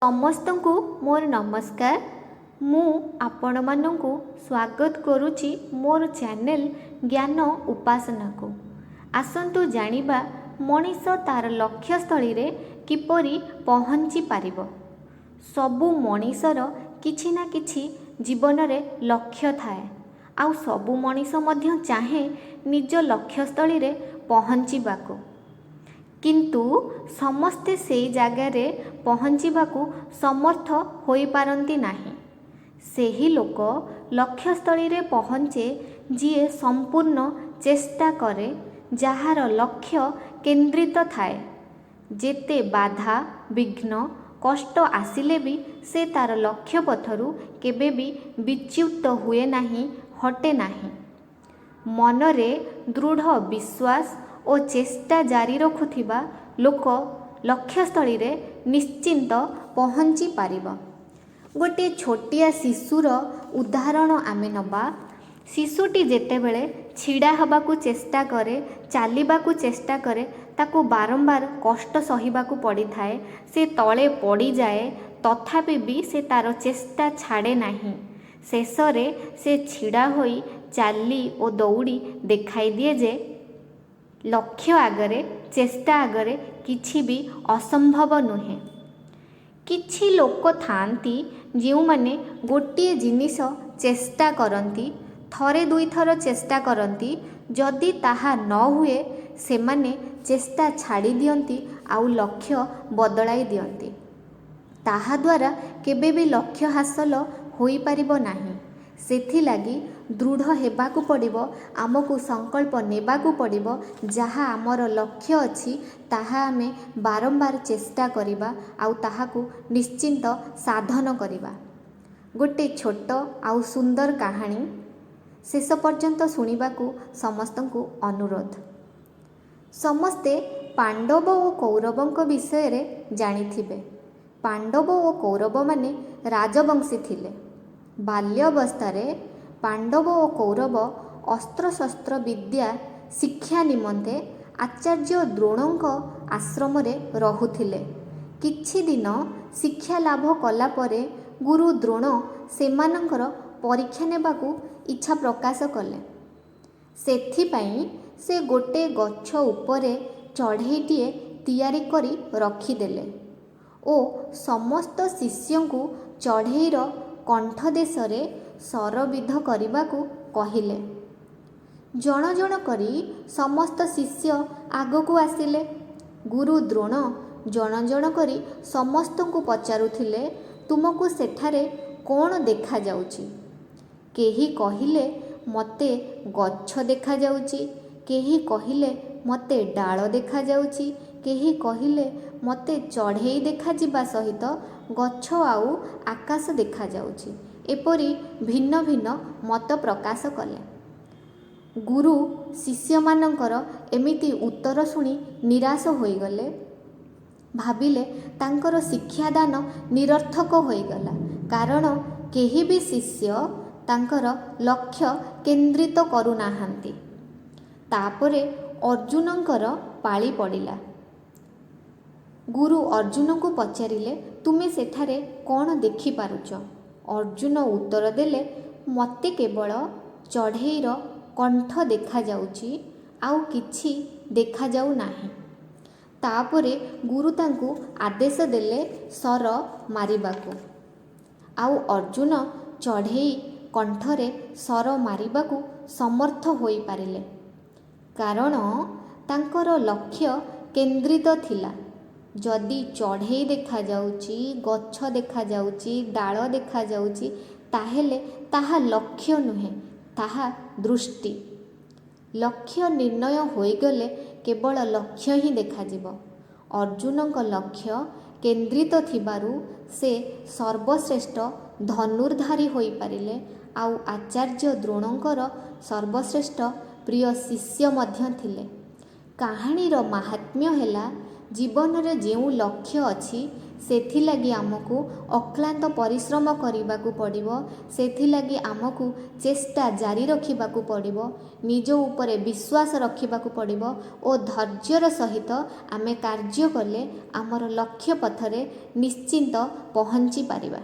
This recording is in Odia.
ସମସ୍ତଙ୍କୁ ମୋର ନମସ୍କାର। ମୁଁ ଆପଣମାନଙ୍କୁ ସ୍ୱାଗତ କରୁଛି ମୋର ଚ୍ୟାନେଲ ଜ୍ଞାନ ଉପାସନାକୁ। ଆସନ୍ତୁ ଜାଣିବା ମଣିଷ ତାର ଲକ୍ଷ୍ୟସ୍ଥଳୀରେ କିପରି ପହଞ୍ଚି ପାରିବ। ସବୁ ମଣିଷର କିଛି ନା କିଛି ଜୀବନରେ ଲକ୍ଷ୍ୟ ଥାଏ, ଆଉ ସବୁ ମଣିଷ ମଧ୍ୟ ଚାହେଁ ନିଜ ଲକ୍ଷ୍ୟସ୍ଥଳୀରେ ପହଞ୍ଚିବାକୁ। କିନ୍ତୁ ସମସ୍ତେ ସେଇ ଜାଗାରେ ପହଞ୍ଚିବାକୁ ସମର୍ଥ ହୋଇପାରନ୍ତି ନାହିଁ। ସେହି ଲୋକ ଲକ୍ଷ୍ୟସ୍ଥଳୀରେ ପହଞ୍ଚେ ଯିଏ ସମ୍ପୂର୍ଣ୍ଣ ଚେଷ୍ଟା କରେ, ଯାହାର ଲକ୍ଷ୍ୟ କେନ୍ଦ୍ରିତ ଥାଏ। ଯେତେ ବାଧା ବିଘ୍ନ କଷ୍ଟ ଆସିଲେ ବି ସେ ତାର ଲକ୍ଷ୍ୟ ପଥରୁ କେବେ ବି ବିଚ୍ୟୁତ ହୁଏ ନାହିଁ, ହଟେ ନାହିଁ। ମନରେ ଦୃଢ଼ ବିଶ୍ୱାସ ଓ ଚେଷ୍ଟା ଜାରି ରଖୁଥିବା ଲୋକ ଲକ୍ଷ୍ୟସ୍ଥଳୀରେ ନିଶ୍ଚିନ୍ତ ପହଞ୍ଚି ପାରିବ। ଗୋଟିଏ ଛୋଟିଆ ଶିଶୁର ଉଦାହରଣ ଆମେ ନେବା। ଶିଶୁଟି ଯେତେବେଳେ ଛିଡ଼ା ହେବାକୁ ଚେଷ୍ଟା କରେ, ଚାଲିବାକୁ ଚେଷ୍ଟା କରେ, ତାକୁ ବାରମ୍ବାର କଷ୍ଟ ସହିବାକୁ ପଡ଼ିଥାଏ। ସେ ତଳେ ପଡ଼ିଯାଏ, ତଥାପି ବି ସେ ତାର ଚେଷ୍ଟା ଛାଡ଼େ ନାହିଁ। ଶେଷରେ ସେ ଛିଡ଼ା ହୋଇ ଚାଲି ଓ ଦୌଡ଼ି ଦେଖାଇ ଦିଏ ଯେ ଲକ୍ଷ୍ୟ ଆଗରେ, ଚେଷ୍ଟା ଆଗରେ କିଛି ବି ଅସମ୍ଭବ ନୁହେଁ। କିଛି ଲୋକ ଥାଆନ୍ତି ଯେଉଁମାନେ ଗୋଟିଏ ଜିନିଷ ଚେଷ୍ଟା କରନ୍ତି, ଥରେ ଦୁଇଥର ଚେଷ୍ଟା କରନ୍ତି, ଯଦି ତାହା ନ ହୁଏ ସେମାନେ ଚେଷ୍ଟା ଛାଡ଼ି ଦିଅନ୍ତି, ଆଉ ଲକ୍ଷ୍ୟ ବଦଳାଇ ଦିଅନ୍ତି। ତାହାଦ୍ୱାରା କେବେ ବି ଲକ୍ଷ୍ୟ ହାସଲ ହୋଇପାରିବ ନାହିଁ। ସେଥିଲାଗି ଦୃଢ଼ ହେବାକୁ ପଡ଼ିବ, ଆମକୁ ସଂକଳ୍ପ ନେବାକୁ ପଡ଼ିବ। ଯାହା ଆମର ଲକ୍ଷ୍ୟ ଅଛି ତାହା ଆମେ ବାରମ୍ବାର ଚେଷ୍ଟା କରିବା, ଆଉ ତାହାକୁ ନିଶ୍ଚିନ୍ତ ସାଧନ କରିବା। ଗୋଟେ ଛୋଟ ଆଉ ସୁନ୍ଦର କାହାଣୀ ଶେଷ ପର୍ଯ୍ୟନ୍ତ ଶୁଣିବାକୁ ସମସ୍ତଙ୍କୁ ଅନୁରୋଧ। ସମସ୍ତେ ପାଣ୍ଡବ ଓ କୌରବଙ୍କ ବିଷୟରେ ଜାଣିଥିବେ। ପାଣ୍ଡବ ଓ କୌରବମାନେ ରାଜବଂଶୀ ଥିଲେ। ବାଲ୍ୟ ଅବସ୍ଥାରେ ପାଣ୍ଡବ ଓ କୌରବ ଅସ୍ତ୍ରଶସ୍ତ୍ର ବିଦ୍ୟା ଶିକ୍ଷା ନିମନ୍ତେ ଆଚାର୍ଯ୍ୟ ଦ୍ରୋଣଙ୍କ ଆଶ୍ରମରେ ରହୁଥିଲେ। କିଛି ଦିନ ଶିକ୍ଷା ଲାଭ କଲା ପରେ ଗୁରୁ ଦ୍ରୋଣ ସେମାନଙ୍କର ପରୀକ୍ଷା ନେବାକୁ ଇଚ୍ଛା ପ୍ରକାଶ କଲେ। ସେଥିପାଇଁ ସେ ଗୋଟେ ଗଛ ଉପରେ ଚଢ଼େଇଟିଏ ତିଆରି କରି ରଖିଦେଲେ ଓ ସମସ୍ତ ଶିଷ୍ୟଙ୍କୁ ଚଢ଼େଇର କଣ୍ଠଦେଶରେ ଶରବିଦ୍ଧ କରିବାକୁ କହିଲେ। ଜଣ ଜଣ କରି ସମସ୍ତ ଶିଷ୍ୟ ଆଗକୁ ଆସିଲେ। ଗୁରୁ ଦ୍ରୋଣ ଜଣ ଜଣ କରି ସମସ୍ତଙ୍କୁ ପଚାରୁଥିଲେ, ତୁମକୁ ସେଠାରେ କ'ଣ ଦେଖାଯାଉଛି? କେହି କହିଲେ, ମୋତେ ଗଛ ଦେଖାଯାଉଛି। କେହି କହିଲେ, ମୋତେ ଡାଳ ଦେଖାଯାଉଛି। କେହି କହିଲେ, ମୋତେ ଚଢ଼େଇ ଦେଖାଯିବା ସହିତ ଗଛ ଆଉ ଆକାଶ ଦେଖାଯାଉଛି। ଏପରି ଭିନ୍ନ ଭିନ୍ନ ମତ ପ୍ରକାଶ କଲେ। ଗୁରୁ ଶିଷ୍ୟମାନଙ୍କର ଏମିତି ଉତ୍ତର ଶୁଣି ନିରାଶ ହୋଇଗଲେ। ଭାବିଲେ ତାଙ୍କର ଶିକ୍ଷାଦାନ ନିରର୍ଥକ ହୋଇଗଲା, କାରଣ କେହି ବି ଶିଷ୍ୟ ତାଙ୍କର ଲକ୍ଷ୍ୟ କେନ୍ଦ୍ରିତ କରୁନାହାନ୍ତି। ତାପରେ ଅର୍ଜୁନଙ୍କର ପାଳି ପଡ଼ିଲା। ଗୁରୁ ଅର୍ଜୁନଙ୍କୁ ପଚାରିଲେ, ତୁମେ ସେଠାରେ କ'ଣ ଦେଖିପାରୁଛ? ଅର୍ଜୁନ ଉତ୍ତର ଦେଲେ, ମୋତେ କେବଳ ଚଢ଼େଇର କଣ୍ଠ ଦେଖାଯାଉଛି, ଆଉ କିଛି ଦେଖାଯାଉ ନାହିଁ। ତାପରେ ଗୁରୁ ତାଙ୍କୁ ଆଦେଶ ଦେଲେ ଶର ମାରିବାକୁ। ଆଉ ଅର୍ଜୁନ ଚଢ଼େଇ କଣ୍ଠରେ ଶର ମାରିବାକୁ ସମର୍ଥ ହୋଇପାରିଲେ, କାରଣ ତାଙ୍କର ଲକ୍ଷ୍ୟ କେନ୍ଦ୍ରିତ ଥିଲା। ଯଦି ଚଢ଼େଇ ଦେଖାଯାଉଛି, ଗଛ ଦେଖାଯାଉଛି, ଡାଳ ଦେଖାଯାଉଛି, ତାହେଲେ ତାହା ଲକ୍ଷ୍ୟ ନୁହେଁ, ତାହା ଦୃଷ୍ଟି। ଲକ୍ଷ୍ୟ ନିର୍ଣ୍ଣୟ ହୋଇଗଲେ କେବଳ ଲକ୍ଷ୍ୟ ହିଁ ଦେଖାଯିବ। ଅର୍ଜୁନଙ୍କ ଲକ୍ଷ୍ୟ କେନ୍ଦ୍ରିତ ଥିବାରୁ ସେ ସର୍ବଶ୍ରେଷ୍ଠ ଧନୁର୍ଦ୍ଧାରୀ ହୋଇପାରିଲେ, ଆଉ ଆଚାର୍ଯ୍ୟ ଦ୍ରୋଣଙ୍କର ସର୍ବଶ୍ରେଷ୍ଠ ପ୍ରିୟ ଶିଷ୍ୟ ମଧ୍ୟ ଥିଲେ। କାହାଣୀର ମାହାତ୍ମ୍ୟ ହେଲା, ଜୀବନରେ ଯେଉଁ ଲକ୍ଷ୍ୟ ଅଛି ସେଥିଲାଗି ଆମକୁ ଅକ୍ଲାନ୍ତ ପରିଶ୍ରମ କରିବାକୁ ପଡ଼ିବ। ସେଥିଲାଗି ଆମକୁ ଚେଷ୍ଟା ଜାରି ରଖିବାକୁ ପଡ଼ିବ। ନିଜ ଉପରେ ବିଶ୍ୱାସ ରଖିବାକୁ ପଡ଼ିବ ଓ ଧୈର୍ଯ୍ୟର ସହିତ ଆମେ କାର୍ଯ୍ୟ କଲେ ଆମର ଲକ୍ଷ୍ୟ ପଥରେ ନିଶ୍ଚିନ୍ତ ପହଞ୍ଚି ପାରିବା।